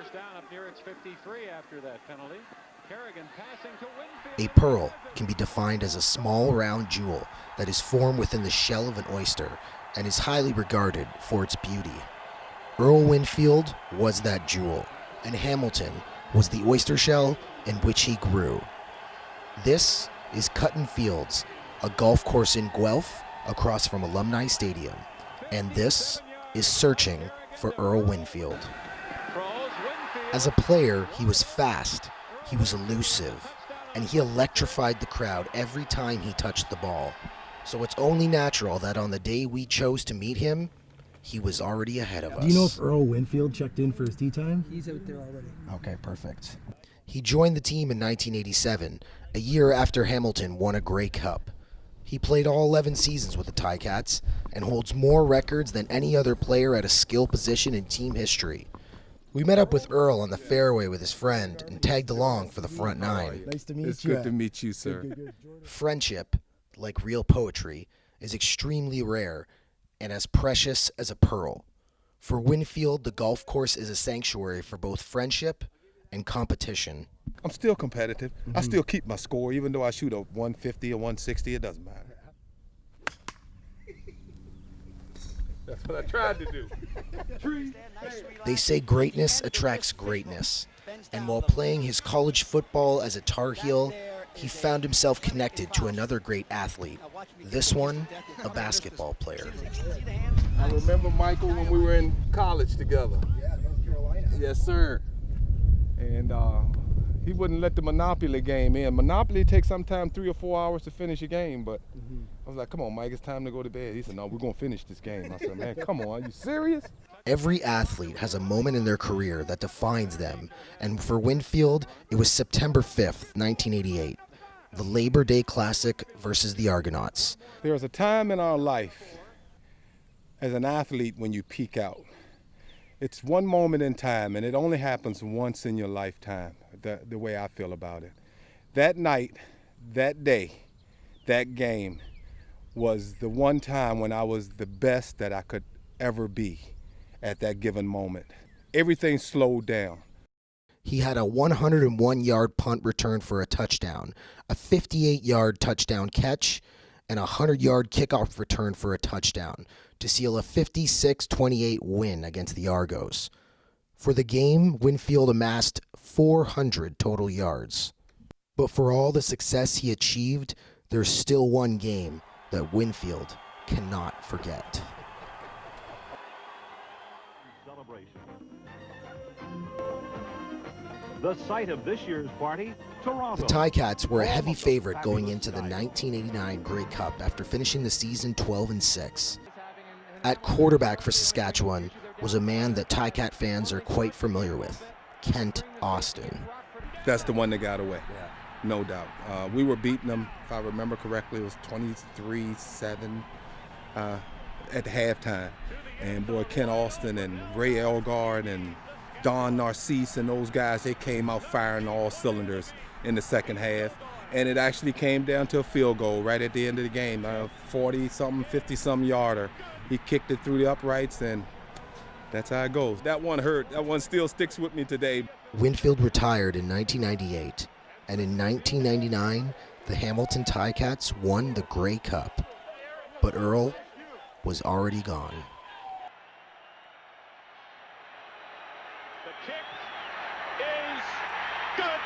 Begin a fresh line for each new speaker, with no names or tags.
First down up near its 53 after that penalty. Kerrigan passing to Winfield.
A pearl can be defined as a small round jewel that is formed within the shell of an oyster and is highly regarded for its beauty. Earl Winfield was that jewel, and Hamilton was the oyster shell in which he grew. This is Cutton Fields, a golf course in Guelph across from Alumni Stadium, and this is Searching for Earl Winfield. As a player, he was fast, he was elusive, and he electrified the crowd every time he touched the ball. So it's only natural that on the day we chose to meet him, he was already ahead of us.
Do you know if Earl Winfield checked in for his tee time?
He's out there already.
Okay, perfect.
He joined the team in 1987, a year after Hamilton won a Grey Cup. He played all 11 seasons with the Ticats and holds more records than any other player at a skill position in team history. We met up with Earl on the fairway with his friend and tagged along for the front nine.
Nice to meet you.
It's good to meet you, sir.
Good.
Friendship, like real poetry, is extremely rare and as precious as a pearl. For Winfield, the golf course is a sanctuary for both friendship and competition.
I'm still competitive. I still keep my score, even though I shoot a 150 or 160, it doesn't matter. That's what I tried to do.
They say greatness attracts greatness, and while playing his college football as a Tar Heel, he found himself connected to another great athlete, this one, a basketball player.
I remember Michael when we were in college together.
Yeah, North Carolina.
Yes, sir. And he wouldn't let the Monopoly game in. Monopoly takes sometimes 3 or 4 hours to finish a game, but I was like, come on, Mike, it's time to go to bed. He said, no, we're going to finish this game. I said, man, come on, are you serious?
Every athlete has a moment in their career that defines them, and for Winfield, it was September 5th, 1988, the Labor Day Classic versus the Argonauts.
There was a time in our life as an athlete when you peak out. It's one moment in time, and it only happens once in your lifetime, the way I feel about it. That night, that day, that game was the one time when I was the best that I could ever be at that given moment. Everything slowed down.
He had a 101-yard punt return for a touchdown, a 58-yard touchdown catch, and a 100-yard kickoff return for a touchdown to seal a 56-28 win against the Argos. For the game, Winfield amassed 400 total yards. But for all the success he achieved, there's still one game that Winfield cannot forget.
The site of this year's party, Toronto.
The Ticats were a heavy favorite going into the 1989 Grey Cup after finishing the season 12-6. At quarterback for Saskatchewan was a man that Ticat fans are quite familiar with, Kent Austin.
That's the one that got away, no doubt. We were beating them, if I remember correctly, it was 23-7 at the halftime. And boy, Kent Austin and Ray Elgard and Don Narcisse and those guys, they came out firing all cylinders in the second half. And it actually came down to a field goal right at the end of the game, 40-something, 50-something yarder. He kicked it through the uprights, and that's how it goes. That one hurt. That one still sticks with me today.
Winfield retired in 1998, and in 1999, the Hamilton Ticats won the Grey Cup. But Earl was already gone.
The kick is good.